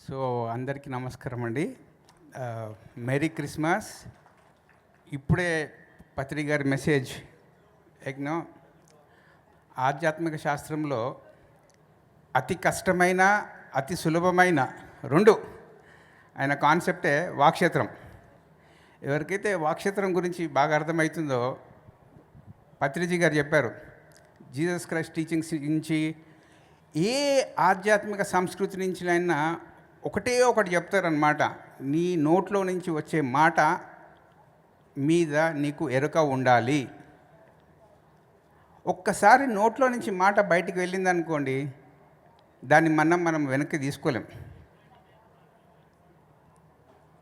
So అందరికీ నమస్కారం అండి. Merry Christmas. ఇప్పుడే పత్రి గారి మెసేజ్ యజ్ఞం ఆధ్యాత్మిక శాస్త్రంలో అతి కష్టమైన అతి సులభమైన రెండు ఆయన కాన్సెప్టే వాక్క్షేత్రం. ఎవరికైతే వాక్క్షేత్రం గురించి బాగా అర్థమవుతుందో పత్రిజీ గారు చెప్పారు, జీసస్ క్రైస్ట్ టీచింగ్స్ నుంచి ఏ ఆధ్యాత్మిక సంస్కృతి నుంచి అయినా ఒకటే ఒకటి చెప్తారనమాట, నీ నోట్లో నుంచి వచ్చే మాట మీద నీకు ఎరుక ఉండాలి. ఒక్కసారి నోట్లో నుంచి మాట బయటికి వెళ్ళిందనుకోండి, దాన్ని మనం వెనక్కి తీసుకోలేం.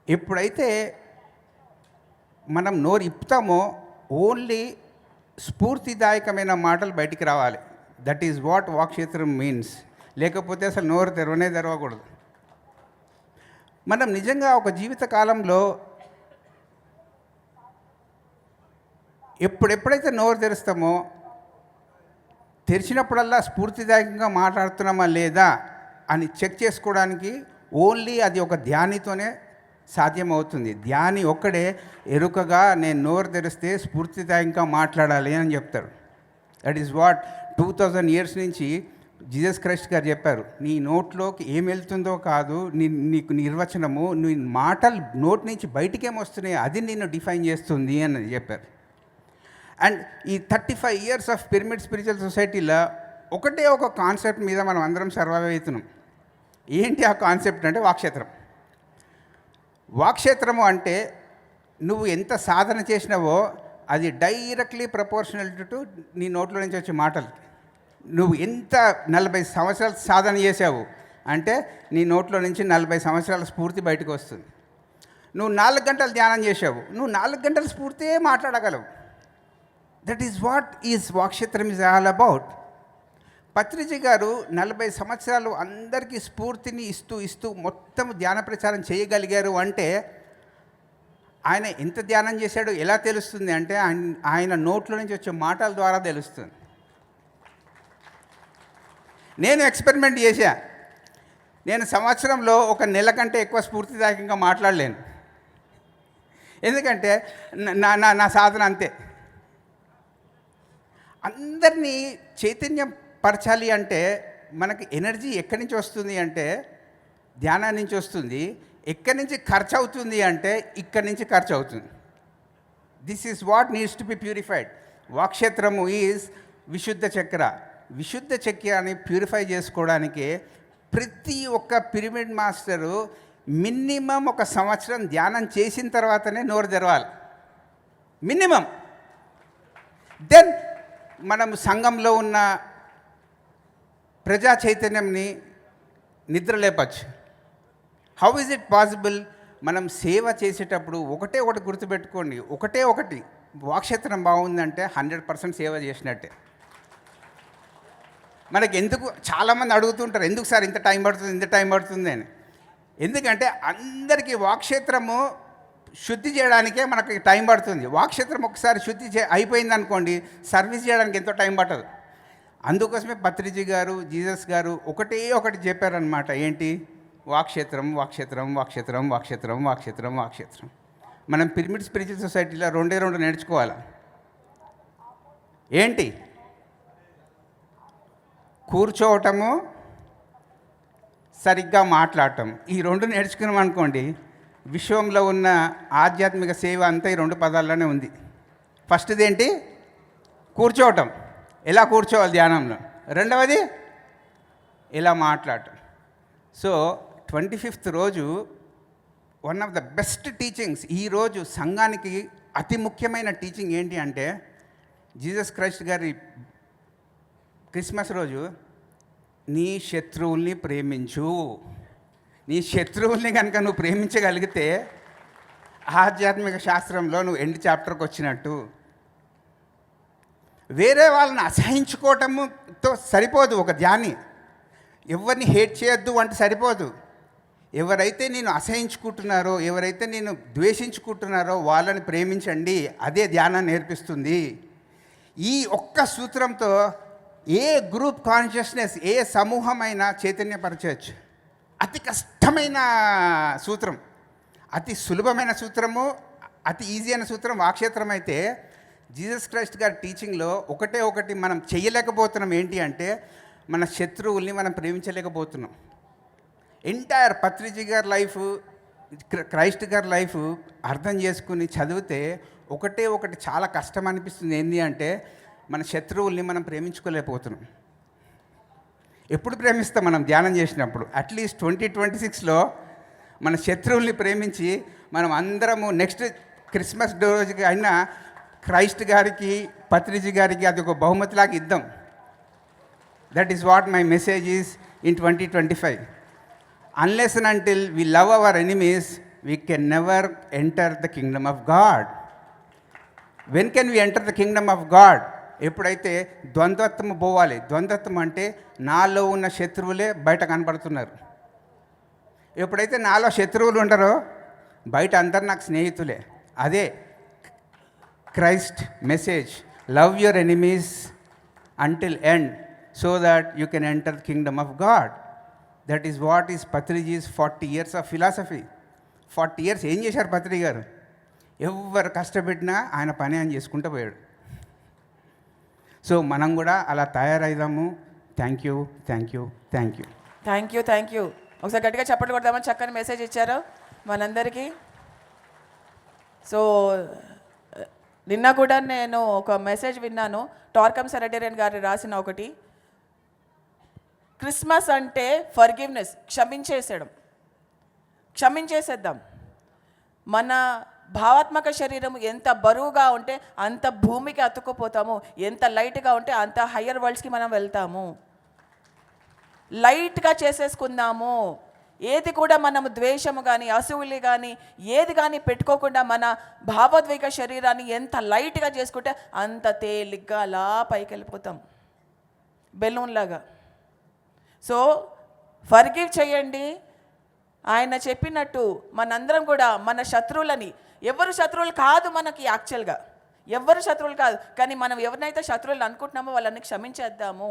ఎప్పుడైతే మనం నోరు ఇప్పుతామో ఓన్లీ స్ఫూర్తిదాయకమైన మాటలు బయటికి రావాలి. దట్ ఈజ్ వాట్ వాక్క్షేత్రం మీన్స్. లేకపోతే అసలు నోరు తెరవకూడదు. మనం నిజంగా ఒక జీవిత కాలంలో ఎప్పుడైతే నోరు తెరుస్తామో, తెరిచినప్పుడల్లా స్ఫూర్తిదాయకంగా మాట్లాడుతున్నామా లేదా అని చెక్ చేసుకోవడానికి ఓన్లీ అది ఒక ధ్యానితోనే సాధ్యమవుతుంది. ధ్యాని ఒక్కడే ఎరుకగా నేను నోరు తెరిస్తే స్ఫూర్తిదాయకంగా మాట్లాడాలి అని చెప్తారు. దట్ ఈస్ వాట్ 2000 years నుంచి జీసస్ క్రైస్ట్ గారు చెప్పారు. నీ నోట్లోకి ఏం వెళ్తుందో కాదు నీకు నిర్వచనము, నీ మాటలు నోటి నుంచి బయటికేమొస్తున్నాయి అది నిన్ను డిఫైన్ చేస్తుంది అని చెప్పారు. అండ్ ఈ 35 years ఆఫ్ పిరమిడ్ స్పిరిచువల్ సొసైటీలో ఒకటే ఒక కాన్సెప్ట్ మీద మనం అందరం సర్వైవ్ అవుతున్నాం. ఏంటి ఆ కాన్సెప్ట్ అంటే వాక్క్షేత్రం. వాక్క్షేత్రము అంటే నువ్వు ఎంత సాధన చేసినావో అది డైరెక్ట్లీ ప్రపోర్షనల్ టు నీ నోట్లో నుంచి వచ్చే మాటలు. నువ్వు ఎంత 40 సంవత్సరాలు సాధన చేసావు అంటే నీ నోట్లో నుంచి 40 సంవత్సరాల స్ఫూర్తి బయటకు వస్తుంది. నువ్వు 4 గంటలు ధ్యానం చేసావు, నువ్వు 4 గంటల స్ఫూర్తే మాట్లాడగలవు. దట్ ఈజ్ వాట్ ఈజ్ వాక్క్షేత్రం ఈజ్ ఆల్ అబౌట్. పత్రిజీ గారు 40 సంవత్సరాలు అందరికీ స్ఫూర్తిని ఇస్తూ మొత్తం ధ్యాన ప్రచారం చేయగలిగారు అంటే ఆయన ఎంత ధ్యానం చేశాడో ఎలా తెలుస్తుంది అంటే ఆయన నోట్లో నుంచి వచ్చే మాటల ద్వారా తెలుస్తుంది. నేను ఎక్స్పెరిమెంట్ చేశా. నేను సంవత్సరంలో 1 నెల కంటే ఎక్కువ స్ఫూర్తిదాయకంగా మాట్లాడలేను. ఎందుకంటే నా సాధన అంతే. అందరినీ చైతన్యం పరచాలి అంటే మనకి ఎనర్జీ ఎక్కడి నుంచి వస్తుంది అంటే ధ్యానం నుంచి వస్తుంది. ఎక్కడి నుంచి ఖర్చు అవుతుంది అంటే ఇక్కడి నుంచి ఖర్చు అవుతుంది. This is what needs to be purified. వాక్క్షేత్రము ఈజ్ విశుద్ధ చక్ర. విశుద్ధ చక్రాన్ని ప్యూరిఫై చేసుకోవడానికి ప్రతి ఒక్క పిరమిడ్ మాస్టరు మినిమం 1 సంవత్సరం ధ్యానం చేసిన తర్వాతనే నోరు తెరవాలి. మినిమం. దెన్ మనం సంఘంలో ఉన్న ప్రజా చైతన్యంని నిద్రలేపచ్చు. How is it possible? మనం సేవ చేసేటప్పుడు ఒకటి గుర్తుపెట్టుకోండి. ఒకటి వాక్క్షేత్రం బాగుందంటే 100% సేవ చేసినట్టే. మనకి ఎందుకు చాలామంది అడుగుతుంటారు, ఎందుకు సార్ ఇంత టైం పడుతుంది అని. ఎందుకంటే అందరికీ వాక్క్షేత్రము శుద్ధి చేయడానికే మనకి టైం పడుతుంది. వాక్క్షేత్రం ఒకసారి శుద్ధి అయిపోయింది అనుకోండి, సర్వీస్ చేయడానికి ఎంతో టైం పట్టదు. అందుకోసమే పత్రిజీ గారు జీసస్ గారు ఒకటి చెప్పారనమాట. ఏంటి? వాక్క్షేత్రం. మనం పిరమిడ్ స్పిరిచువల్ సొసైటీలో 2 నేర్చుకోవాలి. ఏంటి? కూర్చోవటము, సరిగ్గా మాట్లాడటం. ఈ 2 నేర్చుకున్నాం అనుకోండి, విశ్వంలో ఉన్న ఆధ్యాత్మిక సేవ అంతా ఈ 2 పదాల్లోనే ఉంది. ఫస్ట్ది ఏంటి? కూర్చోవటం. ఎలా కూర్చోవాలి ధ్యానంలో. రెండవది ఎలా మాట్లాడటం. సో 25th రోజు one of the best teachings. ఈరోజు సంఘానికి అతి ముఖ్యమైన టీచింగ్ ఏంటి అంటే జీసస్ క్రైస్ట్ గారి క్రిస్మస్ రోజు నీ శత్రువుల్ని ప్రేమించు. నీ శత్రువుల్ని కనుక నువ్వు ప్రేమించగలిగితే ఆధ్యాత్మిక శాస్త్రంలో నువ్వు ఎండ్ చాప్టర్కి వచ్చినట్టు. వేరే వాళ్ళని అసహించుకోవటంతో సరిపోదు ఒక ధ్యాని. ఎవరిని హేట్ చేయొద్దు అంటే సరిపోదు. ఎవరైతే నేను అసహించుకుంటున్నారో, ఎవరైతే నేను ద్వేషించుకుంటున్నారో వాళ్ళని ప్రేమించండి. అదే ధ్యానం నేర్పిస్తుంది. ఈ ఒక్క సూత్రంతో ఏ గ్రూప్ కాన్షియస్నెస్, ఏ సమూహమైనా చైతన్యపరచవచ్చు. అతి కష్టమైన సూత్రం, అతి సులభమైన సూత్రము, అతి ఈజీ అయిన సూత్రం వాక్షేత్రం అయితే, జీసస్ క్రైస్ట్ గారి టీచింగ్లో ఒకటి మనం చేయలేకపోతున్నాం ఏంటి అంటే, మన శత్రువుల్ని మనం ప్రేమించలేకపోతున్నాం. ఎంటైర్ పత్రిజీ గారి లైఫ్, క్రైస్ట్ గారి లైఫ్ అర్థం చేసుకుని చదివితే ఒకటి చాలా కష్టం అనిపిస్తుంది. ఏంటి అంటే, మన శత్రువుల్ని మనం ప్రేమించుకోలేకపోతున్నాం. ఎప్పుడు ప్రేమిస్తాం మనం ధ్యానం చేసినప్పుడు? అట్లీస్ట్ 2026లో మన శత్రువుల్ని ప్రేమించి మనం అందరము నెక్స్ట్ క్రిస్మస్ రోజుకి అయినా క్రైస్ట్ గారికి, పత్రిజీ గారికి అది ఒక బహుమతిలాగా ఇద్దాం. That is what my message is in 2025. Unless and until we love our enemies, we can never enter the kingdom of God. When can we enter the kingdom of God? ఎప్పుడైతే ద్వంద్వత్వం పోవాలి. ద్వంద్వత్వం అంటే నాలో ఉన్న శత్రువులే బయట కనపడుతున్నారు. ఎప్పుడైతే నాలో శత్రువులు ఉండరో బయట అందరు నాకు స్నేహితులే. అదే Christ message, love your enemies until end so that you can enter the kingdom of God. That is what is Patriji's 40 years of philosophy. 40 years ఏం చేశారు పత్రి గారు? ఎవరు కష్టపెట్టినా ఆయన పని ఆయన చేసుకుంటూ పోయాడు. సో మనం కూడా అలా తయారైదాము. Thank you. ఒకసారి గట్టిగా చప్పట్లు కొడదామని చక్కని మెసేజ్ ఇచ్చారు మనందరికీ. సో నిన్న కూడా నేను ఒక మెసేజ్ విన్నాను, టార్కం సెరటేరియన్ గారు రాసిన ఒకటి. క్రిస్మస్ అంటే ఫర్గివ్నెస్, క్షమించేసేద్దాం. మన భావాత్మక శరీరం ఎంత బరువుగా ఉంటే అంత భూమికి అతుక్కుపోతాము, ఎంత లైట్గా ఉంటే అంత హయ్యర్ వరల్డ్స్కి మనం వెళ్తాము. లైట్గా చేసేసుకుందాము. ఏది కూడా మనము ద్వేషము కానీ, అసూయలు కానీ, ఏది కానీ పెట్టుకోకుండా మన భావోద్వేగ శరీరాన్ని ఎంత లైట్గా చేసుకుంటే అంత తేలిగ్గా అలా పైకి వెళ్ళిపోతాం, బెలూన్ లాగా. సో ఫర్గివ్ చేయండి. ఆయన చెప్పినట్టు మనందరం కూడా మన శత్రువులని, ఎవరు శత్రువులు కాదు మనకి, యాక్చువల్గా ఎవరు శత్రువులు కాదు, కానీ మనం ఎవరినైతే శత్రువులు అనుకుంటున్నామో వాళ్ళని క్షమించేద్దాము,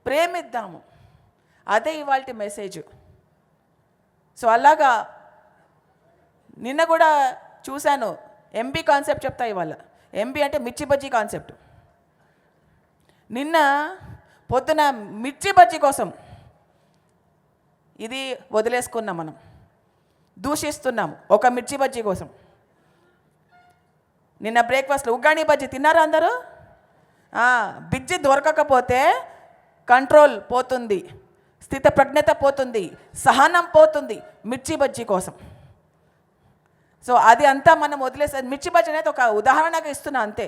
ప్రేమిద్దాము. అదే ఇవాల్టి మెసేజ్. సో అలాగా నిన్న కూడా చూశాను, ఎంబీ కాన్సెప్ట్ చెప్తా ఇవాళ. ఎంబీ అంటే మిర్చి బజ్జీ కాన్సెప్ట్. నిన్న పొద్దున మిర్చి బజ్జీ కోసం ఇది వదిలేసుకున్నాం, మనం దూషిస్తున్నాము ఒక మిర్చి బజ్జీ కోసం. నిన్న బ్రేక్ఫాస్ట్లో ఉగ్గాని బజ్జీ తిన్నారా అందరూ? బిజ్జి దొరకకపోతే కంట్రోల్ పోతుంది, స్థితప్రజ్ఞత పోతుంది, సహనం పోతుంది మిర్చి బజ్జీ కోసం. సో అది అంతా మనం వదిలేసే. మిర్చి బజ్జీ అనేది ఒక ఉదాహరణగా ఇస్తున్నా అంతే.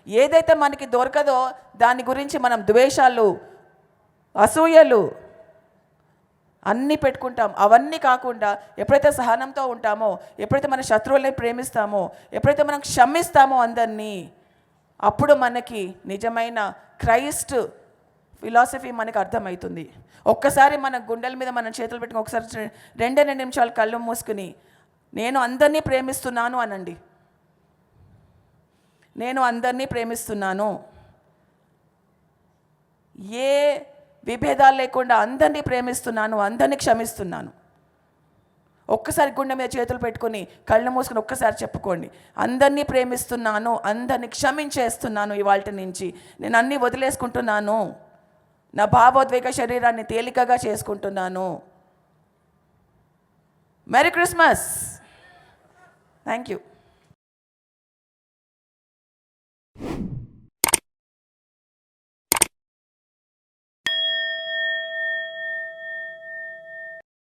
ఏదైతే మనకి దొరకదో దాని గురించి మనం ద్వేషాలు, అసూయలు అన్నీ పెట్టుకుంటాం. అవన్నీ కాకుండా ఎప్పుడైతే సహనంతో ఉంటామో, ఎప్పుడైతే మన శత్రువుల్ని ప్రేమిస్తామో, ఎప్పుడైతే మనం క్షమిస్తామో అందరినీ, అప్పుడు మనకి నిజమైన క్రైస్ట్ ఫిలాసఫీ మనకు అర్థమవుతుంది. ఒక్కసారి మన గుండెల మీద మనం చేతులు పెట్టుకుని ఒకసారి 2 నిమిషాలు కళ్ళు మూసుకుని నేను అందరినీ ప్రేమిస్తున్నాను అనండి. నేను అందరినీ ప్రేమిస్తున్నాను, ఏ విభేదాలు లేకుండా అందరినీ ప్రేమిస్తున్నాను, అందరినీ క్షమిస్తున్నాను. ఒక్కసారి గుండె మీద చేతులు పెట్టుకొని కళ్ళు మూసుకొని ఒక్కసారి చెప్పుకోండి, అందరినీ ప్రేమిస్తున్నాను, అందరినీ క్షమించేస్తున్నాను. ఇవాళ నుంచి నేను అన్నీ వదిలేసుకుంటున్నాను, నా భావోద్వేగ శరీరాన్ని తేలికగా చేసుకుంటున్నాను. Merry Christmas. Thank you.